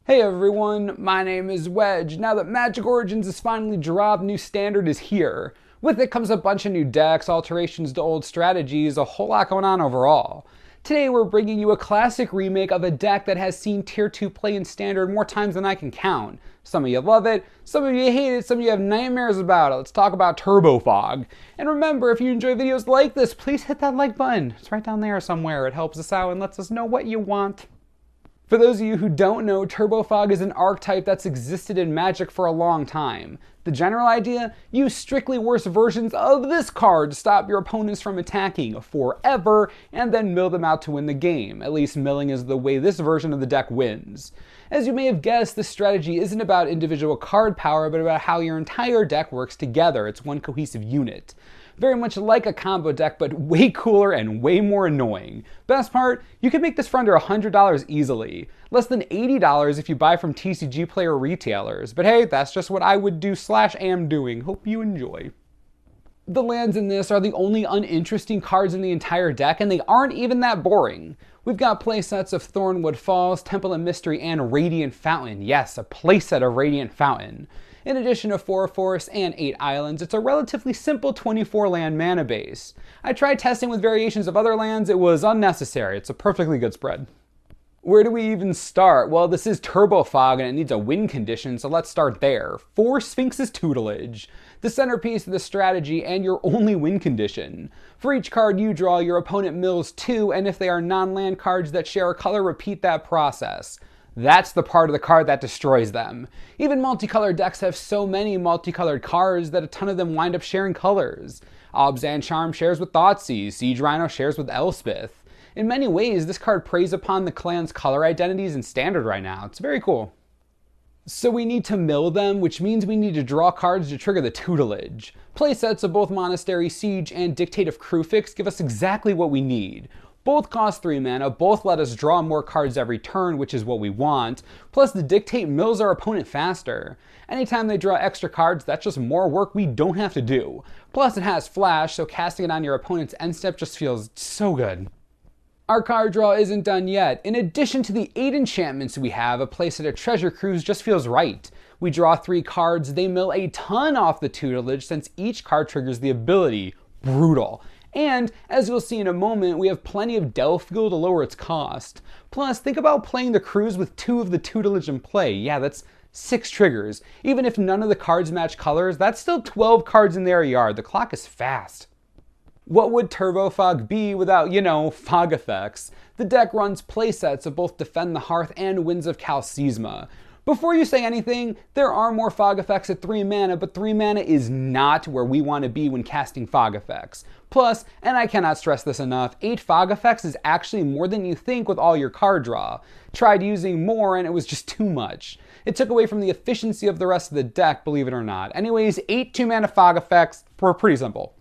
Hey everyone, my name is Wedge. Now that Magic Origins is finally dropped, new standard is here. With it comes a bunch of new decks, alterations to old strategies, a whole lot going on overall. Today we're bringing you a classic remake of a deck that has seen tier 2 play in standard more times than I can count. Some of you love it, some of you hate it, some of you have nightmares about it. Let's talk about Turbo Fog. And remember, if you enjoy videos like this, please hit that like button. It's right down there somewhere. It helps us out and lets us know what you want. For those of you who don't know, Turbo Fog is an archetype that's existed in Magic for a long time. The general idea? Use strictly worse versions of this card to stop your opponents from attacking forever, and then mill them out to win the game. At least milling is the way this version of the deck wins. As you may have guessed, this strategy isn't about individual card power, but about how your entire deck works together. It's one cohesive unit. Very much like a combo deck, but way cooler and way more annoying. Best part, you can make this for under $100 easily. Less than $80 if you buy from TCG player retailers. But hey, that's just what I would do / am doing. Hope you enjoy. The lands in this are the only uninteresting cards in the entire deck, and they aren't even that boring. We've got playsets of Thornwood Falls, Temple of Mystery, and Radiant Fountain. Yes, a playset of Radiant Fountain. In addition to 4 forests and 8 islands, it's a relatively simple 24 land mana base. I tried testing with variations of other lands, it was unnecessary. It's a perfectly good spread. Where do we even start? Well, this is Turbo Fog and it needs a win condition, so let's start there. 4 Sphinx's Tutelage, the centerpiece of the strategy and your only win condition. For each card you draw, your opponent mills 2, and if they are non-land cards that share a color, repeat that process. That's the part of the card that destroys them. Even multicolored decks have so many multicolored cards that a ton of them wind up sharing colors. Obzan Charm shares with Thoughtseize, Siege Rhino shares with Elspeth. In many ways, this card preys upon the clan's color identities in standard right now. It's very cool. So we need to mill them, which means we need to draw cards to trigger the tutelage. Playsets of both Monastery Siege and Dictate of Kruphix give us exactly what we need. Both cost 3 mana, both let us draw more cards every turn, which is what we want, plus the Dictate mills our opponent faster. Anytime they draw extra cards, that's just more work we don't have to do. Plus it has flash, so casting it on your opponent's end step just feels so good. Our card draw isn't done yet. In addition to the 8 enchantments we have, a playset of Treasure Cruise just feels right. We draw 3 cards, they mill a ton off the tutelage since each card triggers the ability. Brutal. And, as you'll see in a moment, we have plenty of Delve fuel to lower its cost. Plus, think about playing the cruise with 2 of the tutelage in play. Yeah, that's 6 triggers. Even if none of the cards match colors, that's still 12 cards in their yard. The clock is fast. What would Turbo Fog be without, fog effects? The deck runs playsets of both Defend the Hearth and Winds of Qal Sisma. Before you say anything, there are more fog effects at 3 mana, but 3 mana is not where we want to be when casting fog effects. Plus, and I cannot stress this enough, 8 fog effects is actually more than you think with all your card draw. Tried using more and it was just too much. It took away from the efficiency of the rest of the deck, believe it or not. Anyways, 8 2-mana fog effects were pretty simple.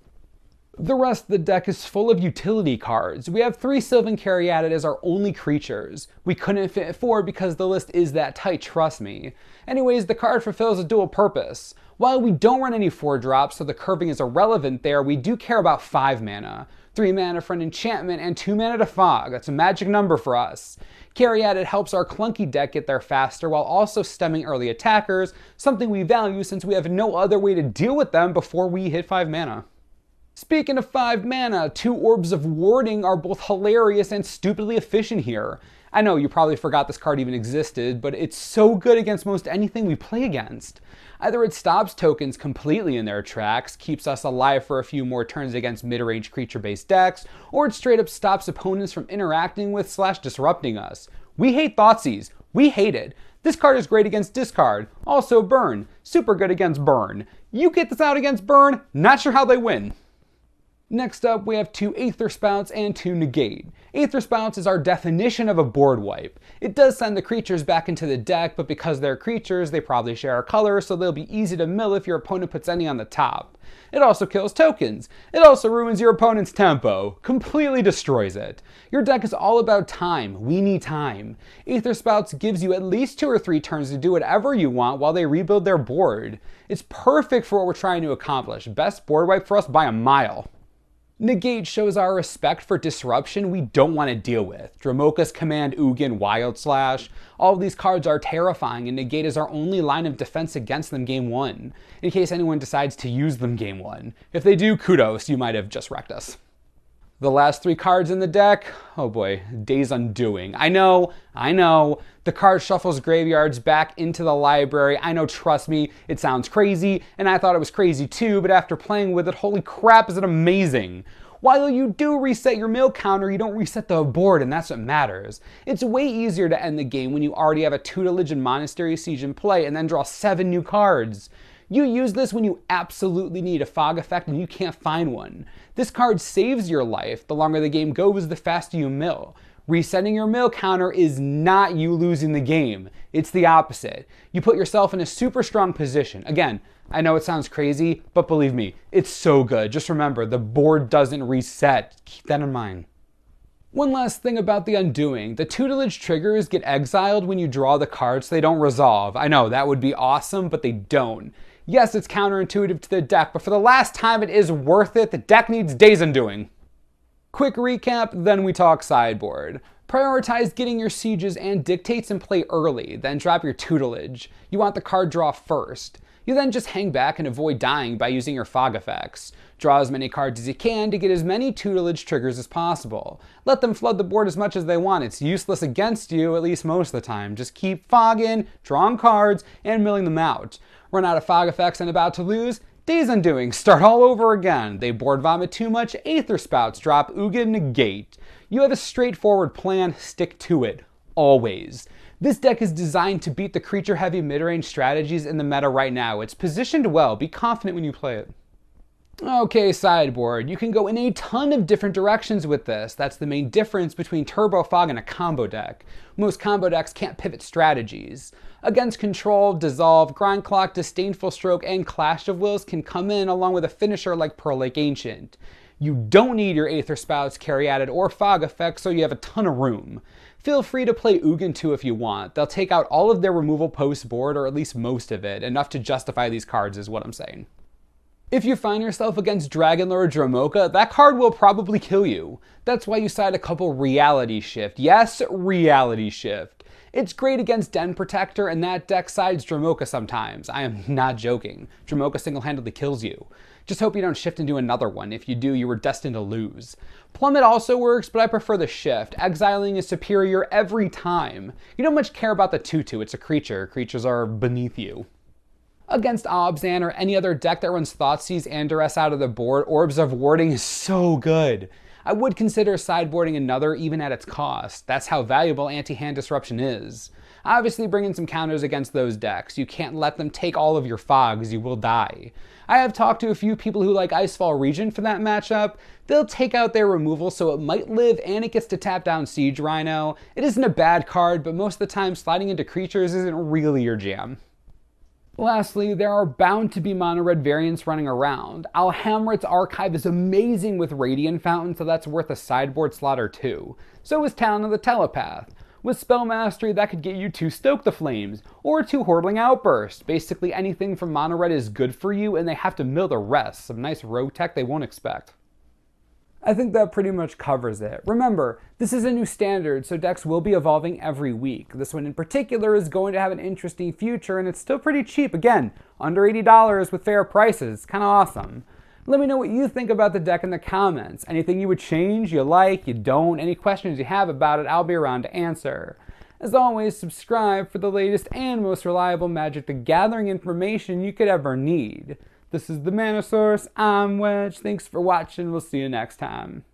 The rest of the deck is full of utility cards. We have 3 Sylvan Caryatid as our only creatures. We couldn't fit 4 because the list is that tight, trust me. Anyways, the card fulfills a dual purpose. While we don't run any 4 drops, so the curving is irrelevant there, we do care about 5 mana. 3 mana for an enchantment and 2 mana to fog. That's a magic number for us. Caryatid helps our clunky deck get there faster while also stemming early attackers, something we value since we have no other way to deal with them before we hit 5 mana. Speaking of 5 mana, 2 Orbs of Warding are both hilarious and stupidly efficient here. I know you probably forgot this card even existed, but it's so good against most anything we play against. Either it stops tokens completely in their tracks, keeps us alive for a few more turns against mid-range creature-based decks, or it straight up stops opponents from interacting with / disrupting us. We hate Thoughtseize. We hate it. This card is great against discard. Also burn. Super good against burn. You get this out against burn, not sure how they win. Next up, we have 2 Aetherspouts and 2 Negate. Aetherspouts is our definition of a board wipe. It does send the creatures back into the deck, but because they're creatures, they probably share a color, so they'll be easy to mill if your opponent puts any on the top. It also kills tokens. It also ruins your opponent's tempo. Completely destroys it. Your deck is all about time. We need time. Aetherspouts gives you at least 2 or 3 turns to do whatever you want while they rebuild their board. It's perfect for what we're trying to accomplish. Best board wipe for us by a mile. Negate shows our respect for disruption we don't want to deal with. Dromoka's Command, Ugin, Wild Slash. All of these cards are terrifying, and Negate is our only line of defense against them game 1, in case anyone decides to use them game 1. If they do, kudos, you might have just wrecked us. The last 3 cards in the deck, oh boy, Day's Undoing. I know, the card shuffles graveyards back into the library. I know, trust me, it sounds crazy, and I thought it was crazy too, but after playing with it, holy crap, is it amazing. While you do reset your mill counter, you don't reset the board, and that's what matters. It's way easier to end the game when you already have a Tutelage and Monastery Siege in play and then draw 7 new cards. You use this when you absolutely need a fog effect and you can't find one. This card saves your life. The longer the game goes, the faster you mill. Resetting your mill counter is not you losing the game. It's the opposite. You put yourself in a super strong position. Again, I know it sounds crazy, but believe me, it's so good. Just remember, the board doesn't reset. Keep that in mind. One last thing about the Undoing. The Tutelage triggers get exiled when you draw the cards, so they don't resolve. I know, that would be awesome, but they don't. Yes, it's counterintuitive to the deck, but for the last time it is worth it. The deck needs Day's Undoing. Quick recap, then we talk sideboard. Prioritize getting your sieges and dictates in play early, then drop your Tutelage. You want the card draw first. You then just hang back and avoid dying by using your fog effects. Draw as many cards as you can to get as many Tutelage triggers as possible. Let them flood the board as much as they want. It's useless against you, at least most of the time. Just keep fogging, drawing cards, and milling them out. Run out of fog effects and about to lose? Day's Undoing, start all over again. They board vomit too much? Aetherspouts, drop Ugin, Negate. You have a straightforward plan, stick to it. Always. This deck is designed to beat the creature-heavy mid-range strategies in the meta right now. It's positioned well, be confident when you play it. Okay, sideboard. You can go in a ton of different directions with this. That's the main difference between Turbo Fog and a combo deck. Most combo decks can't pivot strategies. Against Control, Dissolve, Grind Clock, Disdainful Stroke, and Clash of Wills can come in along with a finisher like Pearl Lake Ancient. You don't need your Aetherspouts, Caryatid, or Fog effects, so you have a ton of room. Feel free to play Ugin too if you want. They'll take out all of their removal post-board, or at least most of it, enough to justify these cards is what I'm saying. If you find yourself against Dragonlord Dromoka, that card will probably kill you. That's why you side a couple Reality Shift. Yes, Reality Shift. It's great against Den Protector, and that deck sides Dromoka sometimes. I am not joking. Dromoka single-handedly kills you. Just hope you don't shift into another one. If you do, you are destined to lose. Plummet also works, but I prefer the shift. Exiling is superior every time. You don't much care about the 2/2, it's a creature. Creatures are beneath you. Against Obzan or any other deck that runs Thoughtseize and Duress out of the board, Orbs of Warding is so good. I would consider sideboarding another even at its cost. That's how valuable anti-hand disruption is. Obviously bring in some counters against those decks. You can't let them take all of your fogs, you will die. I have talked to a few people who like Icefall Regent for that matchup. They'll take out their removal so it might live and it gets to tap down Siege Rhino. It isn't a bad card, but most of the time sliding into creatures isn't really your jam. Lastly, there are bound to be mono-red variants running around. Alhamrit's Archive is amazing with Radiant Fountain, so that's worth a sideboard slot or 2. So is Talon of the Telepath. With Spell Mastery, that could get you 2 Stoke the Flames, or 2 Hordling Outburst. Basically anything from mono-red is good for you, and they have to mill the rest. Some nice rogue tech they won't expect. I think that pretty much covers it. Remember, this is a new standard, so decks will be evolving every week. This one in particular is going to have an interesting future, and it's still pretty cheap. Again, under $80 with fair prices. Kind of awesome. Let me know what you think about the deck in the comments. Anything you would change, you like, you don't, any questions you have about it, I'll be around to answer. As always, subscribe for the latest and most reliable Magic the Gathering information you could ever need. This is the Mana Source, I'm Wedge, thanks for watching, we'll see you next time.